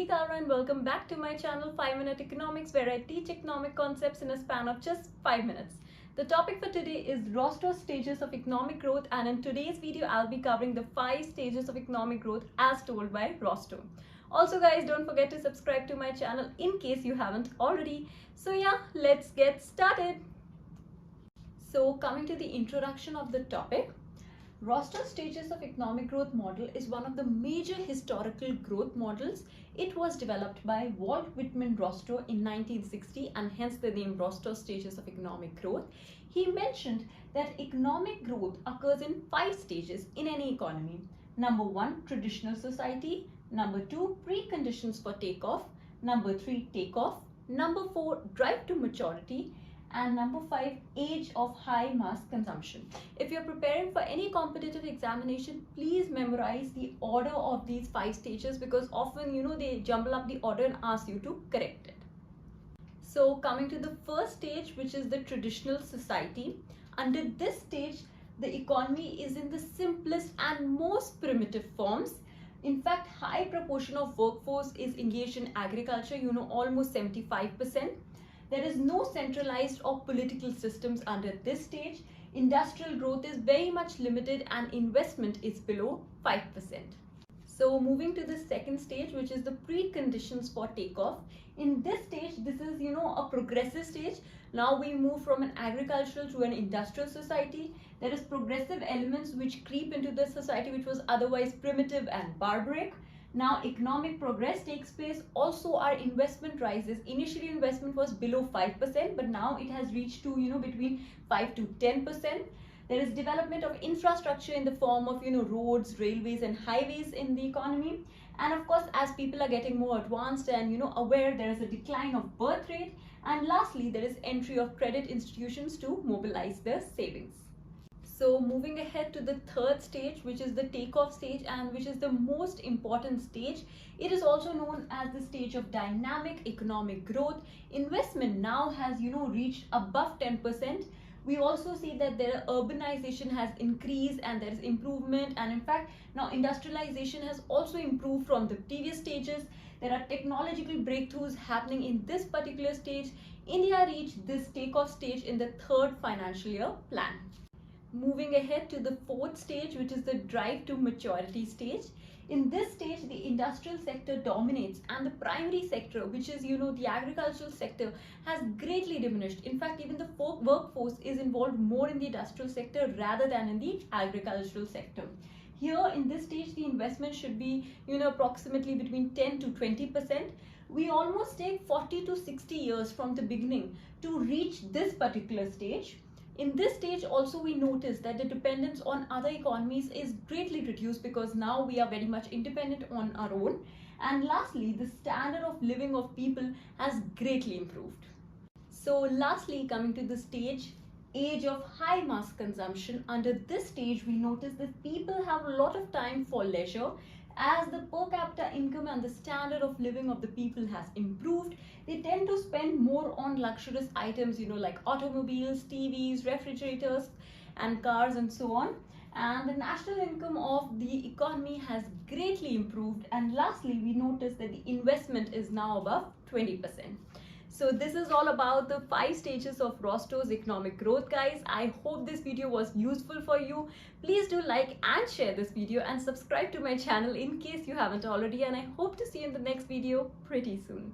Kara and welcome back to my channel 5 Minute Economics, where I teach economic concepts in a span of just 5 minutes. The topic for today is Rostow's stages of economic growth, and in today's video I'll be covering the 5 stages of economic growth as told by Rostow. Also guys, don't forget to subscribe to my channel in case you haven't already. So yeah, let's get started. So coming to the introduction of the topic, Rostow's stages of economic growth model is one of the major historical growth models. It was developed by Walt Whitman Rostow in 1960, and hence the name Rostow's stages of economic growth. He mentioned that economic growth occurs in 5 stages in any economy. Number 1, traditional society. Number 2, preconditions for takeoff. Number 3, takeoff. Number 4, drive to maturity. And number 5, age of high mass consumption. If you're preparing for any competitive examination, please memorize the order of these 5 stages, because often they jumble up the order and ask you to correct it. So coming to the first stage, which is the traditional society. Under this stage, the economy is in the simplest and most primitive forms. In fact, high proportion of workforce is engaged in agriculture, almost 75%. There is no centralized or political systems under this stage. Industrial growth is very much limited and investment is below 5%. So moving to the second stage, which is the preconditions for takeoff. In this stage, this is a progressive stage. Now we move from an agricultural to an industrial society. There is progressive elements which creep into the society which was otherwise primitive and barbaric. Now economic progress takes place. Also our investment rises. Initially investment was below 5%, but now it has reached to between 5 to 10%. There is development of infrastructure in the form of roads, railways and highways in the economy. And of course, as people are getting more advanced and aware, there is a decline of birth rate. And lastly, there is entry of credit institutions to mobilize their savings. So moving ahead to the third stage, which is the takeoff stage, and which is the most important stage. It is also known as the stage of dynamic economic growth. Investment now has reached above 10%. We also see that their urbanization has increased and there is improvement, and in fact now industrialization has also improved from the previous stages. There are technological breakthroughs happening in this particular stage. India reached this takeoff stage in the 3rd financial year plan. Moving ahead to the 4th stage, which is the drive to maturity stage. In this stage, the industrial sector dominates and the primary sector, which is the agricultural sector, has greatly diminished. In fact, even the workforce is involved more in the industrial sector rather than in the agricultural sector. Here in this stage, the investment should be approximately between 10 to 20%. We almost take 40 to 60 years from the beginning to reach this particular stage. In this stage also we notice that the dependence on other economies is greatly reduced, because now we are very much independent on our own. And lastly, the standard of living of people has greatly improved. So lastly, coming to the stage, age of high mass consumption. Under this stage we notice that people have a lot of time for leisure. As the per capita income and the standard of living of the people has improved, they tend to spend more on luxurious items, like automobiles, TVs, refrigerators and cars and so on. And the national income of the economy has greatly improved. And lastly, we notice that the investment is now above 20%. So this is all about the 5 stages of Rostow's economic growth, guys. I hope this video was useful for you. Please do like and share this video and subscribe to my channel in case you haven't already. And I hope to see you in the next video pretty soon.